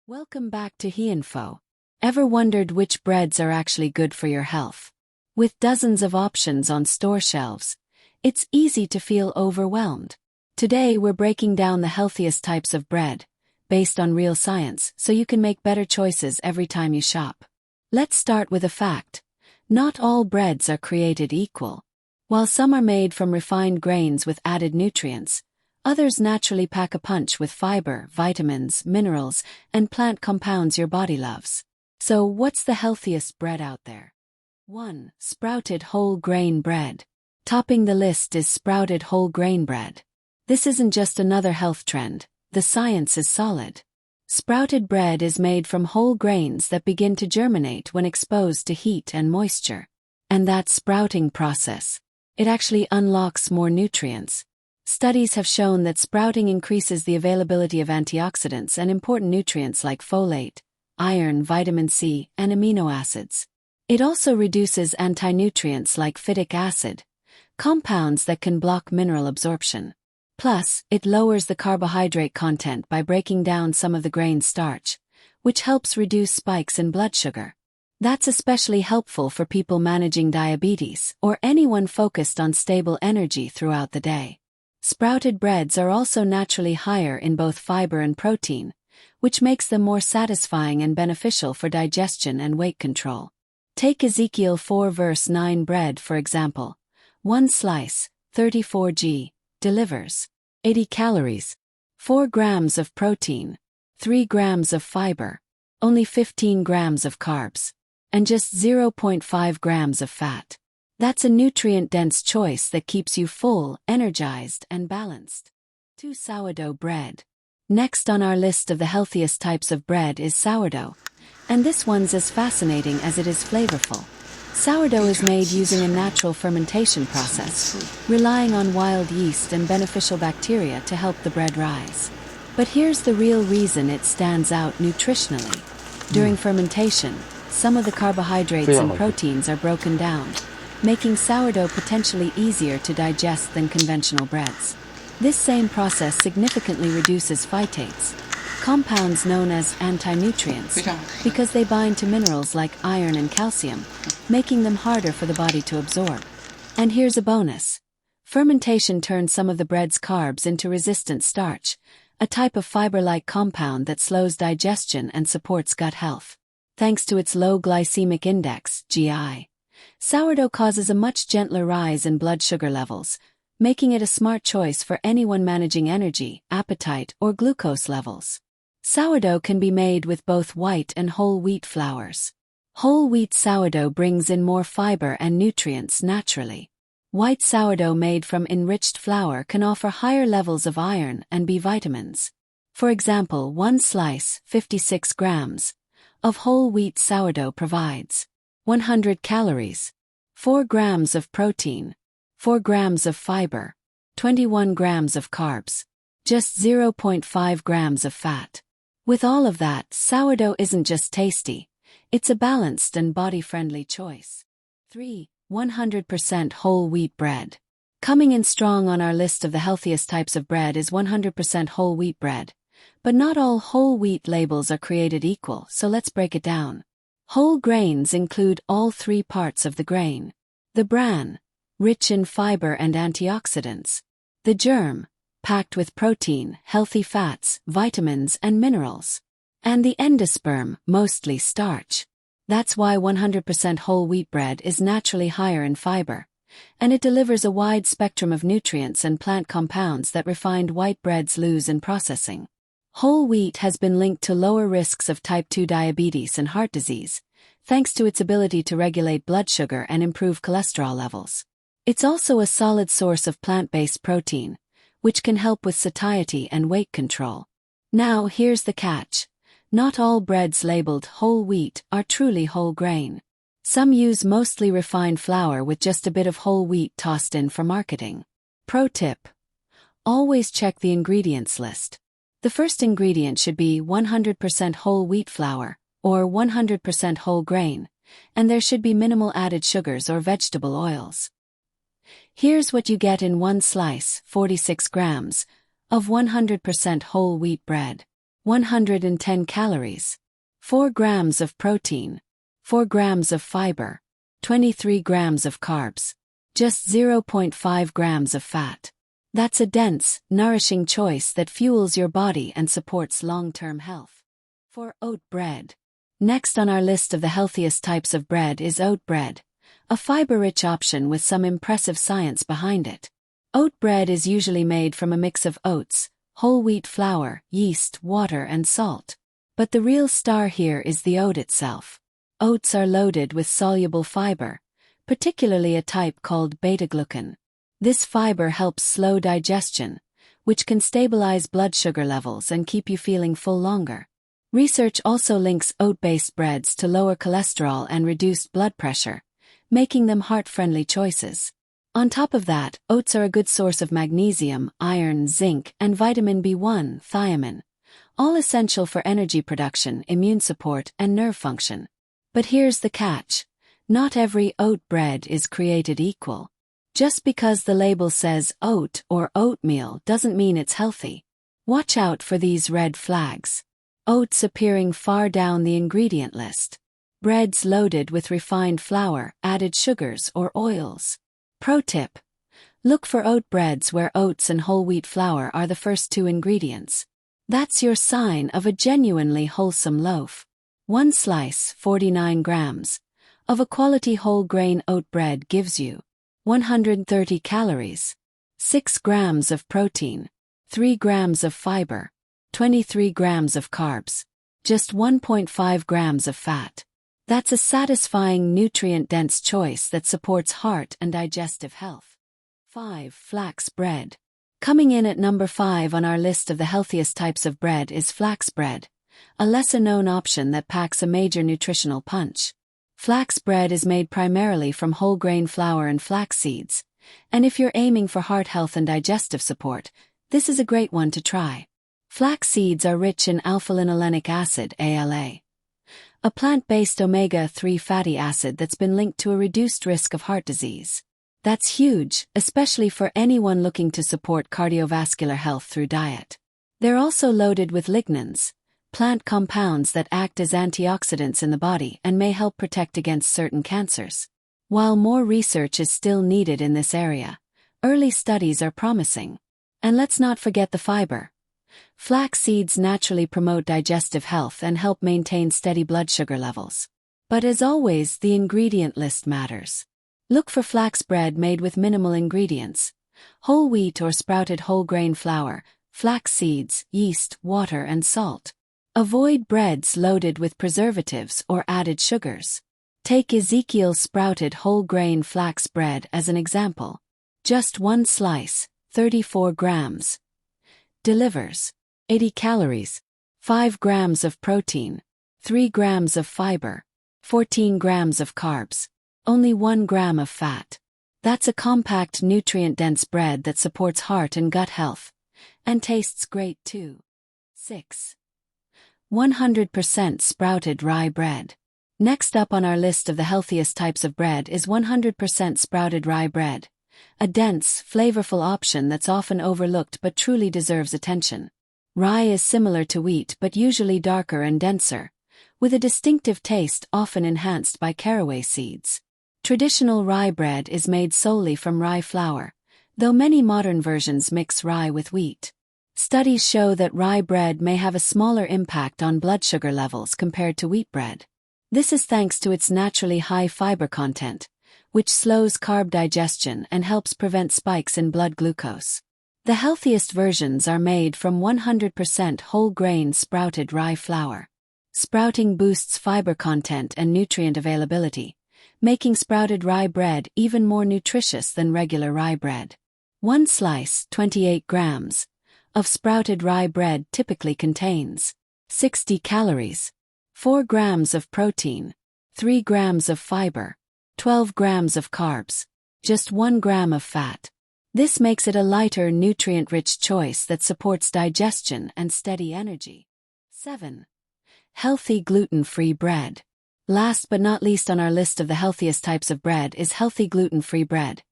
Welcome back to HeInfo. Ever wondered which breads are actually good for your health? With dozens of options on store shelves, it's easy to feel overwhelmed. Today we're breaking down the healthiest types of bread, based on real science, so you can make better choices every time you shop. Let's start with a fact. Not all breads are created equal. While some are made from refined grains with added nutrients, others naturally pack a punch with fiber, vitamins, minerals, and plant compounds your body loves. So what's the healthiest bread out there? 1. Sprouted whole grain bread. Topping the list is sprouted whole grain bread. This isn't just another health trend, the science is solid. Sprouted bread is made from whole grains that begin to germinate when exposed to heat and moisture. And that sprouting process, it actually unlocks more nutrients. Studies have shown that sprouting increases the availability of antioxidants and important nutrients like folate, iron, vitamin C, and amino acids. It also reduces anti-nutrients like phytic acid, compounds that can block mineral absorption. Plus, it lowers the carbohydrate content by breaking down some of the grain's starch, which helps reduce spikes in blood sugar. That's especially helpful for people managing diabetes or anyone focused on stable energy throughout the day. Sprouted breads are also naturally higher in both fiber and protein, which makes them more satisfying and beneficial for digestion and weight control. Take Ezekiel 4 verse 9 bread for example. One slice, 34 g, delivers 80 calories, 4 grams of protein, 3 grams of fiber, only 15 grams of carbs, and just 0.5 grams of fat. That's a nutrient-dense choice that keeps you full, energized, and balanced. 2. Sourdough bread. Next on our list of the healthiest types of bread is sourdough, and this one's as fascinating as it is flavorful. Sourdough is made using a natural fermentation process, relying on wild yeast and beneficial bacteria to help the bread rise. But here's the real reason it stands out nutritionally. During fermentation, some of the carbohydrates and proteins are broken down, making sourdough potentially easier to digest than conventional breads. This same process significantly reduces phytates, compounds known as anti-nutrients, because they bind to minerals like iron and calcium, making them harder for the body to absorb. And here's a bonus. Fermentation turns some of the bread's carbs into resistant starch, a type of fiber-like compound that slows digestion and supports gut health. Thanks to its low glycemic index, GI, sourdough causes a much gentler rise in blood sugar levels, making it a smart choice for anyone managing energy, appetite, or glucose levels. Sourdough can be made with both white and whole wheat flours. Whole wheat sourdough brings in more fiber and nutrients naturally. White sourdough made from enriched flour can offer higher levels of iron and B vitamins. For example, one slice, 56 grams, of whole wheat sourdough provides 100 calories, 4 grams of protein, 4 grams of fiber, 21 grams of carbs, just 0.5 grams of fat. With all of that, sourdough isn't just tasty, it's a balanced and body-friendly choice. 3. 100% whole wheat bread. Coming in strong on our list of the healthiest types of bread is 100% whole wheat bread. But not all whole wheat labels are created equal, so let's break it down. Whole grains include all 3 parts of the grain. The bran, rich in fiber and antioxidants. The germ, packed with protein, healthy fats, vitamins, and minerals. And the endosperm, mostly starch. That's why 100% whole wheat bread is naturally higher in fiber, and it delivers a wide spectrum of nutrients and plant compounds that refined white breads lose in processing. Whole wheat has been linked to lower risks of type 2 diabetes and heart disease, thanks to its ability to regulate blood sugar and improve cholesterol levels. It's also a solid source of plant-based protein, which can help with satiety and weight control. Now here's the catch. Not all breads labeled whole wheat are truly whole grain. Some use mostly refined flour with just a bit of whole wheat tossed in for marketing. Pro tip: always check the ingredients list. The first ingredient should be 100% whole wheat flour, or 100% whole grain, and there should be minimal added sugars or vegetable oils. Here's what you get in one slice, 46 grams, of 100% whole wheat bread. 110 calories. 4 grams of protein. 4 grams of fiber. 23 grams of carbs. Just 0.5 grams of fat. That's a dense, nourishing choice that fuels your body and supports long-term health. For oat bread. Next on our list of the healthiest types of bread is oat bread, a fiber-rich option with some impressive science behind it. Oat bread is usually made from a mix of oats, whole wheat flour, yeast, water, and salt. But the real star here is the oat itself. Oats are loaded with soluble fiber, particularly a type called beta-glucan. This fiber helps slow digestion, which can stabilize blood sugar levels and keep you feeling full longer. Research also links oat-based breads to lower cholesterol and reduced blood pressure, making them heart-friendly choices. On top of that, oats are a good source of magnesium, iron, zinc, and vitamin B1, thiamine, all essential for energy production, immune support, and nerve function. But here's the catch. Not every oat bread is created equal. Just because the label says oat or oatmeal doesn't mean it's healthy. Watch out for these red flags. Oats appearing far down the ingredient list. Breads loaded with refined flour, added sugars, or oils. Pro tip: look for oat breads where oats and whole wheat flour are the first two ingredients. That's your sign of a genuinely wholesome loaf. One slice, 49 grams, of a quality whole grain oat bread gives you 130 calories, 6 grams of protein, 3 grams of fiber, 23 grams of carbs, just 1.5 grams of fat. That's a satisfying nutrient-dense choice that supports heart and digestive health. 5. Flax bread. Coming in at number 5 on our list of the healthiest types of bread is flax bread, a lesser-known option that packs a major nutritional punch. Flax bread is made primarily from whole grain flour and flax seeds, and if you're aiming for heart health and digestive support, this is a great one to try. Flax seeds are rich in alpha-linolenic acid, ALA, a plant-based omega-3 fatty acid that's been linked to a reduced risk of heart disease. That's huge, especially for anyone looking to support cardiovascular health through diet. They're also loaded with lignans, plant compounds that act as antioxidants in the body and may help protect against certain cancers. While more research is still needed in this area, early studies are promising. And let's not forget the fiber. Flax seeds naturally promote digestive health and help maintain steady blood sugar levels. But as always, the ingredient list matters. Look for flax bread made with minimal ingredients: whole wheat or sprouted whole grain flour, flax seeds, yeast, water, and salt. Avoid breads loaded with preservatives or added sugars. Take Ezekiel's sprouted whole grain flax bread as an example. Just one slice, 34 grams. Delivers 80 calories, 5 grams of protein, 3 grams of fiber, 14 grams of carbs, only 1 gram of fat. That's a compact, nutrient-dense bread that supports heart and gut health, and tastes great too. 6. 100% sprouted rye bread. Next up on our list of the healthiest types of bread is 100% sprouted rye bread, a dense, flavorful option that's often overlooked but truly deserves attention. Rye is similar to wheat but usually darker and denser, with a distinctive taste often enhanced by caraway seeds. Traditional rye bread is made solely from rye flour, though many modern versions mix rye with wheat. Studies show that rye bread may have a smaller impact on blood sugar levels compared to wheat bread. This is thanks to its naturally high fiber content, which slows carb digestion and helps prevent spikes in blood glucose. The healthiest versions are made from 100% whole grain sprouted rye flour. Sprouting boosts fiber content and nutrient availability, making sprouted rye bread even more nutritious than regular rye bread. One slice, 28 grams, of sprouted rye bread typically contains 60 calories, 4 grams of protein, 3 grams of fiber, 12 grams of carbs, just 1 gram of fat. This makes it a lighter, nutrient-rich choice that supports digestion and steady energy. 7. Healthy gluten-free bread. Last but not least on our list of the healthiest types of bread is healthy gluten-free bread,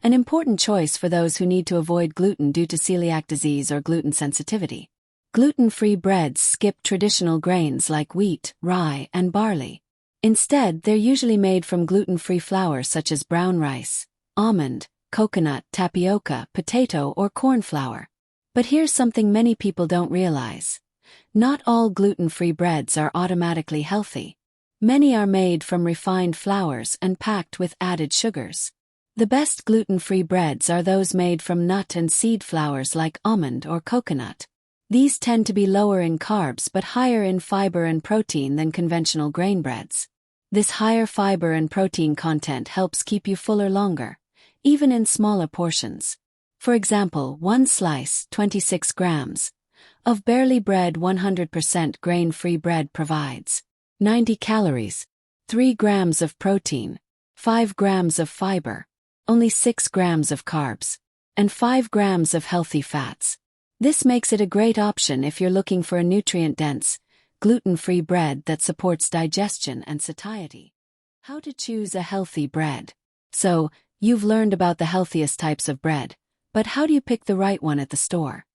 an important choice for those who need to avoid gluten due to celiac disease or gluten sensitivity. Gluten-free breads skip traditional grains like wheat, rye, and barley. Instead, they're usually made from gluten-free flour such as brown rice, almond, coconut, tapioca, potato, or corn flour. But here's something many people don't realize. Not all gluten-free breads are automatically healthy. Many are made from refined flours and packed with added sugars. The best gluten-free breads are those made from nut and seed flours like almond or coconut. These tend to be lower in carbs but higher in fiber and protein than conventional grain breads. This higher fiber and protein content helps keep you fuller longer, even in smaller portions. For example, one slice, 26 grams, of barley bread 100% grain-free bread provides 90 calories, 3 grams of protein, 5 grams of fiber, only 6 grams of carbs, and 5 grams of healthy fats. This makes it a great option if you're looking for a nutrient-dense, gluten-free bread that supports digestion and satiety. How to choose a healthy bread. So, you've learned about the healthiest types of bread, but how do you pick the right one at the store?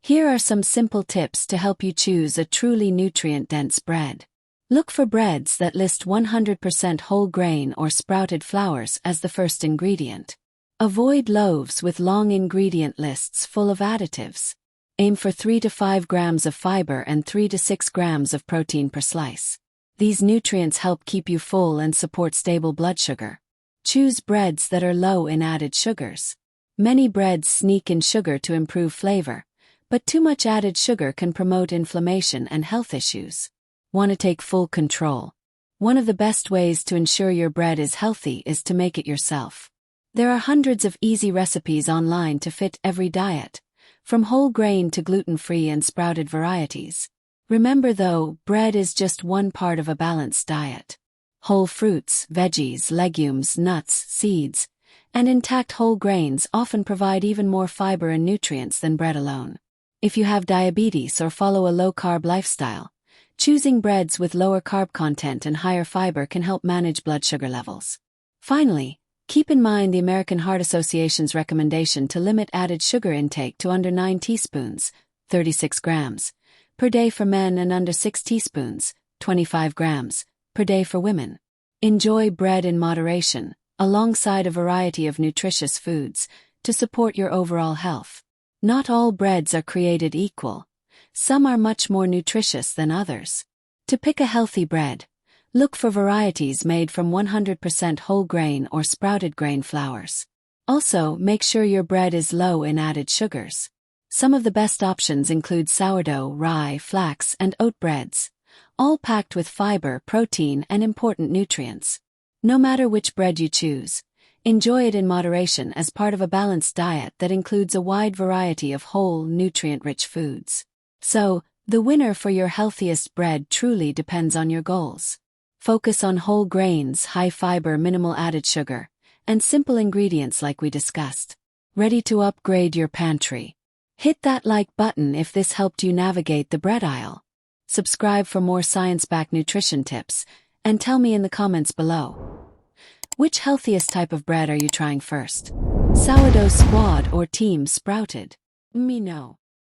Here are some simple tips to help you choose a truly nutrient-dense bread. Look for breads that list 100% whole grain or sprouted flours as the first ingredient. Avoid loaves with long ingredient lists full of additives. Aim for 3 to 5 grams of fiber and 3 to 6 grams of protein per slice. These nutrients help keep you full and support stable blood sugar. Choose breads that are low in added sugars. Many breads sneak in sugar to improve flavor, but too much added sugar can promote inflammation and health issues. Want to take full control? One of the best ways to ensure your bread is healthy is to make it yourself. There are hundreds of easy recipes online to fit every diet, from whole grain to gluten-free and sprouted varieties. Remember though, bread is just one part of a balanced diet. Whole fruits, veggies, legumes, nuts, seeds, and intact whole grains often provide even more fiber and nutrients than bread alone. If you have diabetes or follow a low-carb lifestyle, choosing breads with lower carb content and higher fiber can help manage blood sugar levels. Finally, keep in mind the American Heart Association's recommendation to limit added sugar intake to under 9 teaspoons, 36 grams, per day for men and under 6 teaspoons, 25 grams, per day for women. Enjoy bread in moderation, alongside a variety of nutritious foods, to support your overall health. Not all breads are created equal. Some are much more nutritious than others. To pick a healthy bread, look for varieties made from 100% whole grain or sprouted grain flours. Also, make sure your bread is low in added sugars. Some of the best options include sourdough, rye, flax, and oat breads, all packed with fiber, protein, and important nutrients. No matter which bread you choose, enjoy it in moderation as part of a balanced diet that includes a wide variety of whole, nutrient-rich foods. So, the winner for your healthiest bread truly depends on your goals. Focus on whole grains, high fiber, minimal added sugar, and simple ingredients like we discussed. Ready to upgrade your pantry? Hit that like button if this helped you navigate the bread aisle. Subscribe for more science-backed nutrition tips, and tell me in the comments below. Which healthiest type of bread are you trying first? Sourdough squad or team sprouted? Let me know.